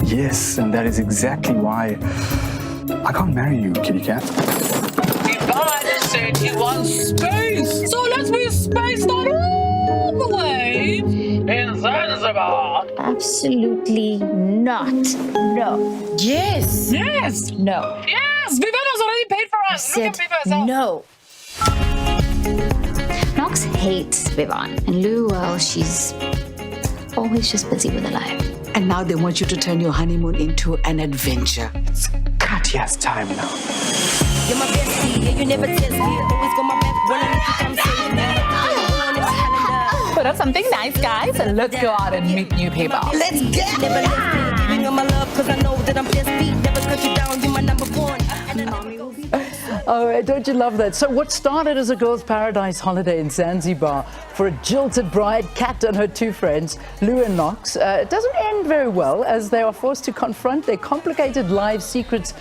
Yes, and that is exactly why I can't marry you, kitty cat. Divine said he wants space, so let's be spaced out all the way in Zanzibar. Absolutely not. No. Yes. Yes. No. Yes, Vivanna's already paid for us. Look at Said Viva herself. no. Noks hates Vivan. And Lou, well, she's always just busy with her life. And now they want you to turn your honeymoon into an adventure. It's Katya's time now. You're my bestie, yeah, you never test me. Always got my back when I need to come save me. Put up something nice, guys, and let's go out and meet new people. Let's get it. Never left me, giving you my love, cause I know that I'm just beat. Never cut you down, you're my number one. Oh, don't you love that? So what started as a girls' paradise holiday in Zanzibar for a jilted bride, Kat and her two friends, Lou and Noks, it doesn't end very well as they are forced to confront their complicated lives, secrets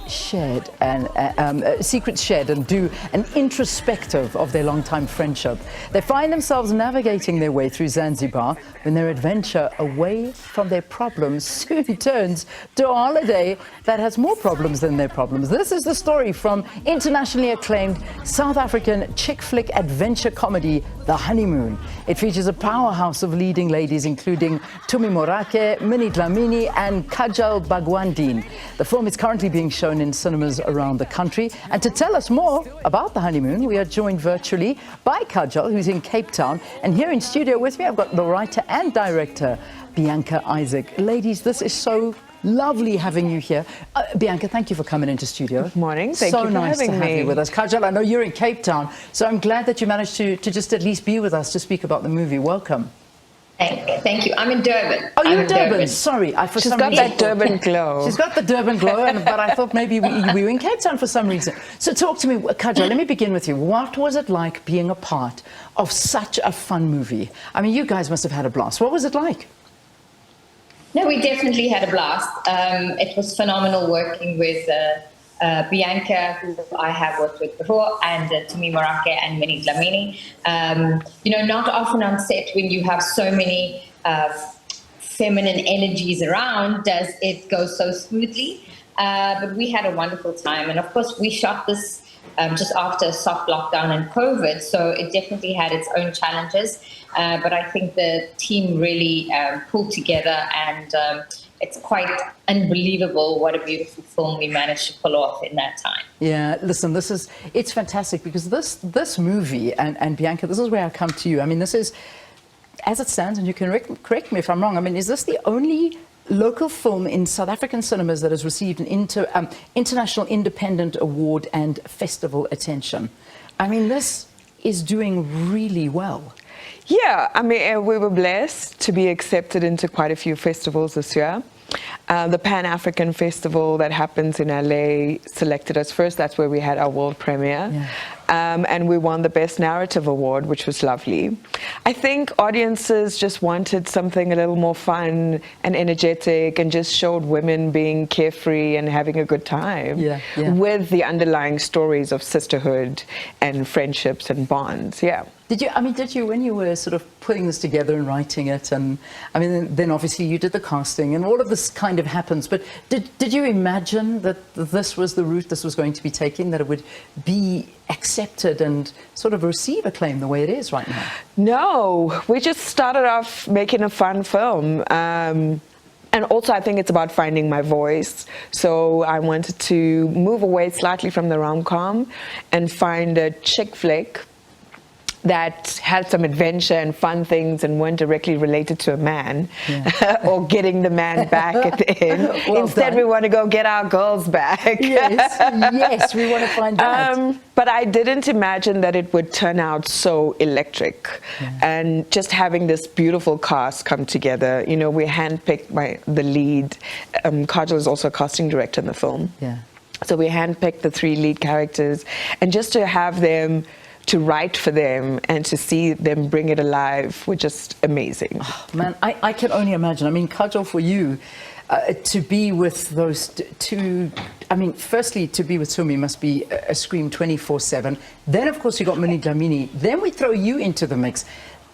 shared and do an introspective of their long-time friendship. They find themselves navigating their way through Zanzibar when their adventure away from their problems soon turns to a holiday that has more problems than their problems. This is the story from internationally acclaimed South African chick flick adventure comedy, The Honeymoon. It features a powerhouse of leading ladies including Tumi Morake, Minnie Dlamini and Kajal Bagwandeen. The film is currently being shown in cinemas around the country. And to tell us more about The Honeymoon, we are joined virtually by Kajal, who's in Cape Town. And here in studio with me, I've got the writer and director, Bianca Isaac. Ladies, this is so lovely having you here. Bianca, thank you for coming into studio. Good morning. Thank so you for nice having to have me. you with us. Kajal, I know you're in Cape Town, so I'm glad that you managed to just at least be with us to speak about the movie. Welcome. Thank you. I'm in Durban. Oh, you're in Durban. Sorry, She's got that Durban glow. She's got the Durban glow, but I thought maybe we were in Cape Town for some reason. So talk to me, Kajal, let me begin with you. What was it like being a part of such a fun movie? I mean, you guys must have had a blast. What was it like? No, we definitely had a blast. It was phenomenal working with Bianca, who I have worked with before, and Tumi Morake and Minnie Dlamini. Not often on set when you have so many feminine energies around does it go so smoothly. But we had a wonderful time. And of course, we shot this just after a soft lockdown and COVID, so it definitely had its own challenges. But I think the team really pulled together, and it's quite unbelievable what a beautiful film we managed to pull off in that time. Yeah, listen, it's fantastic because this movie, and Bianca, this is where I come to you. I mean, this is, as it stands, and you can correct me if I'm wrong, I mean, is this the only local film in South African cinemas that has received an International Independent Award and Festival attention? I mean, this is doing really well. Yeah, I mean, we were blessed to be accepted into quite a few festivals this year. The Pan-African Festival that happens in LA selected us first. That's where we had our world premiere. Yeah. And we won the Best Narrative Award, which was lovely. I think audiences just wanted something a little more fun and energetic and just showed women being carefree and having a good time with the underlying stories of sisterhood and friendships and bonds. Yeah. Did you, when you were sort of putting this together and writing it, and I mean, then obviously you did the casting and all of this kind of happens, but did you imagine that this was the route this was going to be taking, that it would be accepted and sort of receive acclaim the way it is right now? No, we just started off making a fun film. And also, I think it's about finding my voice. So I wanted to move away slightly from the rom-com and find a chick flick that had some adventure and fun things and weren't directly related to a man or getting the man back at the end. Well Instead, done. we want to go get our girls back. Yes, we want to find that. But I didn't imagine that it would turn out so electric. And just having this beautiful cast come together, you know, we handpicked the lead. Kajal is also a casting director in the film. Yeah. So we handpicked the 3 lead characters, and just to have them, to write for them and to see them bring it alive were just amazing. Oh, man, I can only imagine. I mean, Kajal, for you, to be with those two, I mean, firstly, to be with Tumi must be a scream 24/7. Then, of course, you got Minnie Dlamini. Then we throw you into the mix.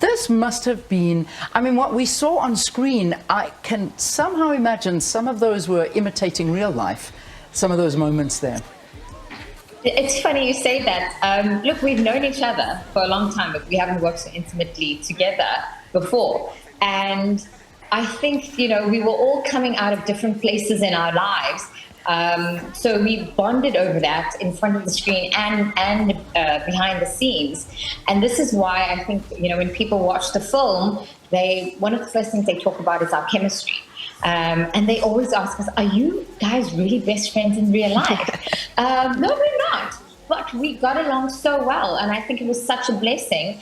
This must have been, I mean, what we saw on screen, I can somehow imagine some of those were imitating real life, some of those moments there. It's funny you say that. Look, we've known each other for a long time, but we haven't worked so intimately together before. And I think, you know, we were all coming out of different places in our lives. So we bonded over that in front of the screen and behind the scenes. And this is why I think, you know, when people watch the film, one of the first things they talk about is our chemistry. And they always ask us, are you guys really best friends in real life? No, we're not. But we got along so well. And I think it was such a blessing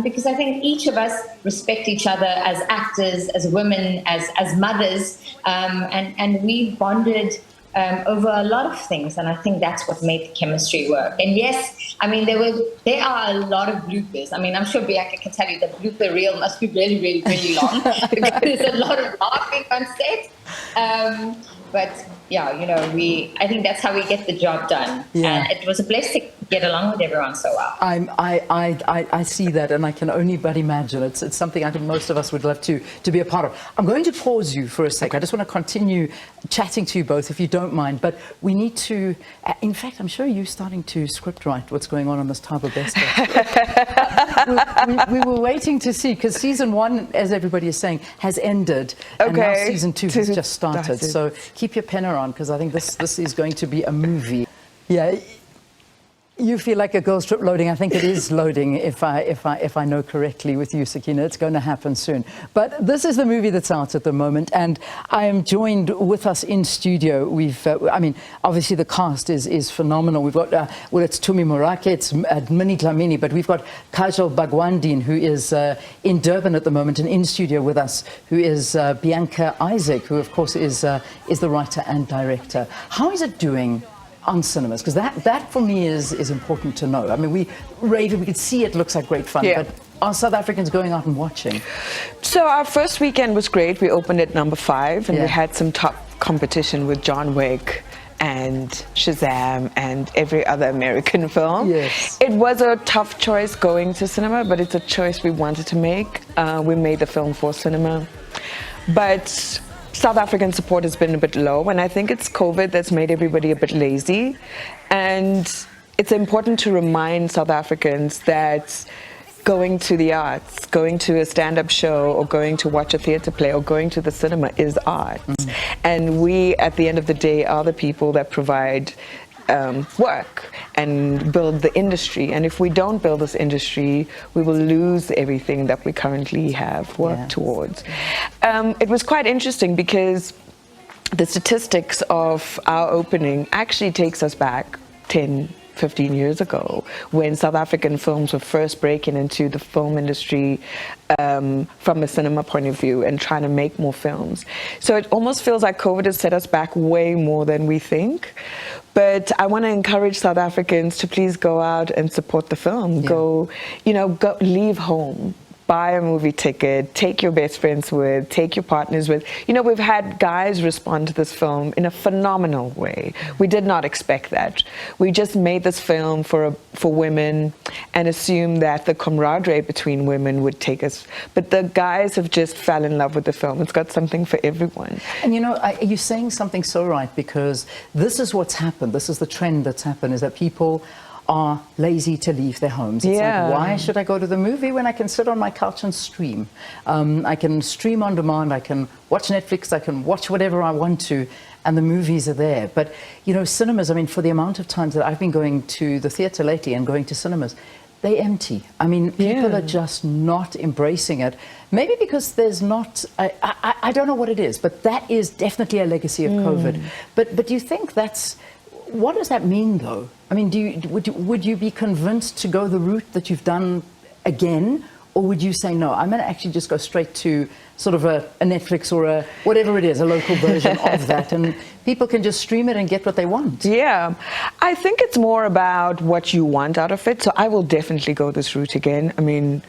because I think each of us respect each other as actors, as women, as mothers. And we bonded over a lot of things. And I think that's what made the chemistry work. And yes, I mean, there are a lot of bloopers. I mean, I'm sure Bianca can tell you the blooper reel must be really, really, really long because there's a lot of laughing on set. But yeah, you know, I think that's how we get the job done. Yeah. And it was a blessing to get along with everyone so well. I see that, and I can only but imagine. It's something I think most of us would love to be a part of. I'm going to pause you for a sec. I just want to continue chatting to you both, if you don't mind. But we need to, in fact, I'm sure you're starting to script write what's going on this Tyler Best. we were waiting to see, because season 1, as everybody is saying, has ended. Okay. And now season 2 has just started. So keep your pen on, because I think this is going to be a movie. Yeah. You feel like a girl's trip loading. I think it is loading, if I know correctly with you, Sakina. It's going to happen soon. But this is the movie that's out at the moment, and I am joined with us in studio. I mean, obviously the cast is phenomenal. We've got, well, it's Tumi Morake, it's Minnie Dlamini, but we've got Kajal Bagwandeen, who is in Durban at the moment, and in studio with us, who is Bianca Isaac, who of course is the writer and director. How is it doing on cinemas? Because that for me is important to know. I mean, we could see it looks like great fun, Yeah. but are South Africans going out and watching? So our first weekend was great. We opened at number 5, and Yeah. we had some top competition with John Wick and Shazam and every other American film. Yes. It was a tough choice going to cinema, but it's a choice we wanted to make. We made the film for cinema. But South African support has been a bit low, and I think it's COVID that's made everybody a bit lazy. And it's important to remind South Africans that going to the arts, going to a stand-up show, or going to watch a theatre play, or going to the cinema is art. And we, at the end of the day, are the people that provide work and build the industry. And if we don't build this industry, we will lose everything that we currently have worked towards. It was quite interesting because the statistics of our opening actually takes us back 10-15 years ago, when South African films were first breaking into the film industry from a cinema point of view and trying to make more films. So it almost feels like COVID has set us back way more than we think. But I want to encourage South Africans to please go out and support the film. Yeah. Go, leave home. Buy a movie ticket, take your best friends with, take your partners with. You know, we've had guys respond to this film in a phenomenal way. We did not expect that. We just made this film for women and assumed that the camaraderie between women would take us. But the guys have just fell in love with the film. It's got something for everyone. And you know, you're saying something so right, because this is what's happened. This is the trend that's happened, is that people are lazy to leave their homes. It's like, why should I go to the movie when I can sit on my couch and stream? I can stream on demand, I can watch Netflix, I can watch whatever I want to, and the movies are there. But, you know, cinemas, I mean, for the amount of times that I've been going to the theatre lately and going to cinemas, they're empty. I mean, people are just not embracing it. Maybe because there's not, I don't know what it is, but that is definitely a legacy of COVID. But do you think that's, what does that mean, though? I mean, would you be convinced to go the route that you've done again, or would you say, no, I'm going to actually just go straight to sort of a Netflix or a whatever it is, a local version of that, and people can just stream it and get what they want? Yeah, I think it's more about what you want out of it. So I will definitely go this route again. I mean,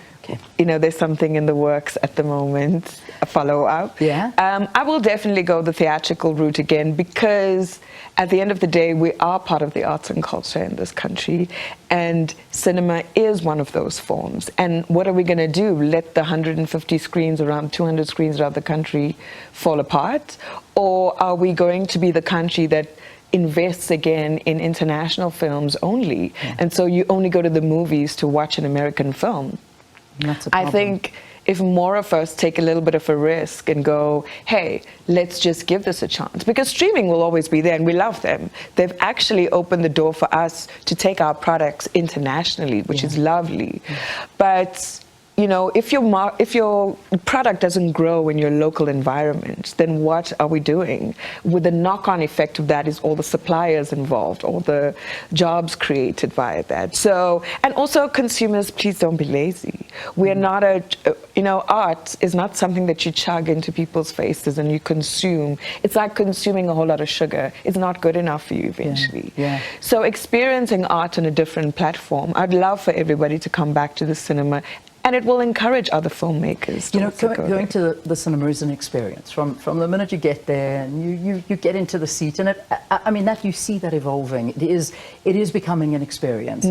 You know, there's something in the works at the moment, a follow-up. Yeah. I will definitely go the theatrical route again, because at the end of the day, we are part of the arts and culture in this country, and cinema is one of those forms. And what are we going to do? Let the 150 screens around, 200 screens around the country fall apart? Or are we going to be the country that invests again in international films only? And so you only go to the movies to watch an American film. That's a I problem. think if more of us take a little bit of a risk and go, hey, let's just give this a chance, because streaming will always be there and we love them. They've actually opened the door for us to take our products internationally, which is lovely. But you know, if your product doesn't grow in your local environment, then what are we doing? With the knock-on effect of that is all the suppliers involved, all the jobs created via that. So, and also consumers, please don't be lazy. We are not you know, art is not something that you chug into people's faces and you consume. It's like consuming a whole lot of sugar. It's not good enough for you eventually. So experiencing art on a different platform, I'd love for everybody to come back to the cinema. And it will encourage other filmmakers to going to the cinema is an experience. From the minute you get there and you get into the seat, and I mean that you see that evolving. It is becoming an experience.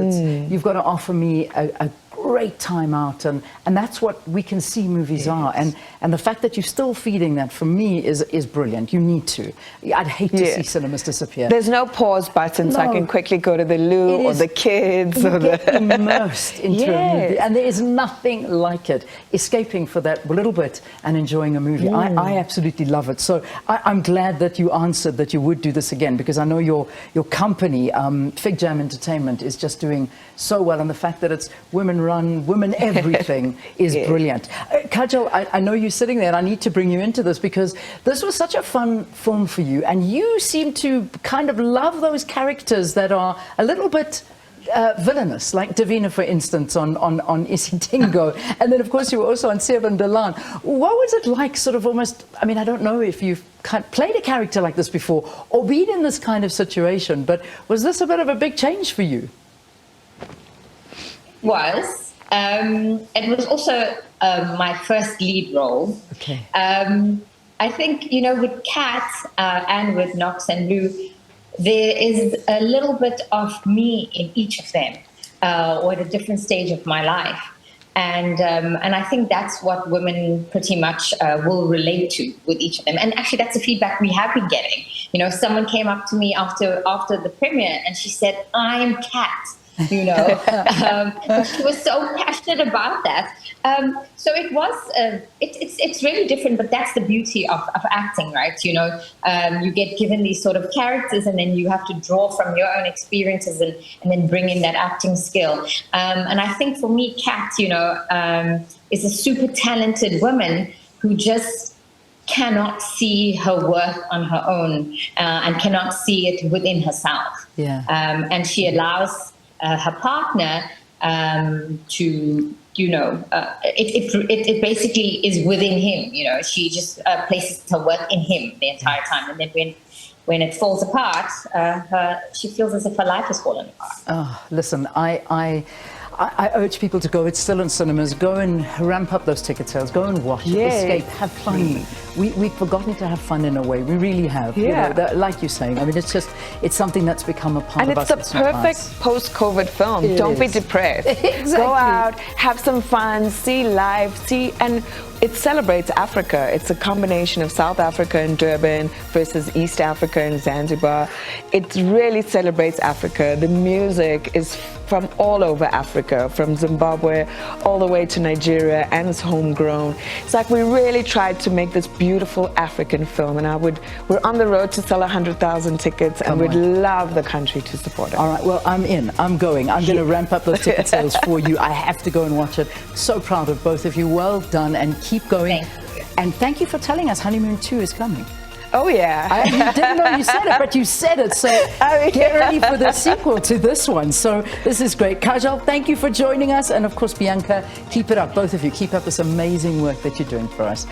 You've got to offer me a great time out, and that's what we can see movies are, and the fact that you're still feeding that, for me, is brilliant. You need to. I'd hate to see cinemas disappear. There's no pause button, so I can quickly go to the loo or the kids. You get immersed into a movie, and there is nothing like it. Escaping for that little bit and enjoying a movie. I absolutely love it. So I'm glad that you answered that you would do this again, because I know your company, Fig Jam Entertainment, is just doing so well, and the fact that it's women-run, women everything is brilliant. Kajal, I know you're sitting there, and I need to bring you into this, because this was such a fun film for you, and you seem to kind of love those characters that are a little bit villainous, like Davina, for instance, on Isitingo, and then of course you were also on Seven Dalan. What was it like, sort of almost, I mean, I don't know if you've played a character like this before or been in this kind of situation, but was this a bit of a big change for you? It was also my first lead role. Okay. I think, you know, with Kat and with Noks and Lou, there is a little bit of me in each of them, or at a different stage of my life. And I think that's what women pretty much will relate to with each of them. And actually, that's the feedback we have been getting. You know, someone came up to me after the premiere and she said, "I'm Kat." You know, she was so passionate about that. So it was, it's really different, but that's the beauty of acting, right? You know, you get given these sort of characters, and then you have to draw from your own experiences and then bring in that acting skill. And I think for me, Kat, you know, is a super talented woman who just cannot see her worth on her own and cannot see it within herself. Yeah. And she allows her partner to, you know, it basically is within him. You know, she just places her worth in him the entire time, and then when it falls apart, she feels as if her life has fallen apart. Oh, listen, I urge people to go. It's still in cinemas. Go and ramp up those ticket sales. Go and watch it. Escape. Have fun. We've forgotten to have fun in a way. We really have. Yeah. You know, like you're saying. I mean, it's something that's become a part of us. And it's the perfect post-COVID film. Don't be depressed. Exactly. Go out, have some fun, see live, and it celebrates Africa. It's a combination of South Africa and Durban versus East Africa and Zanzibar. It really celebrates Africa. The music is from all over Africa, from Zimbabwe all the way to Nigeria, and it's homegrown. It's like we really tried to make this beautiful African film, and we're on the road to sell 100,000 tickets, and we'd love the country to support it. All right, well, I'm in. I'm going. I'm going to ramp up those ticket sales for you. I have to go and watch it. So proud of both of you. Well done, and keep going. Thank you. And thank you for telling us Honeymoon 2 is coming. Oh, yeah. You didn't know you said it, but you said it. So get ready for the sequel to this one. So this is great. Kajal, thank you for joining us. And of course, Bianca, keep it up. Both of you, keep up this amazing work that you're doing for us.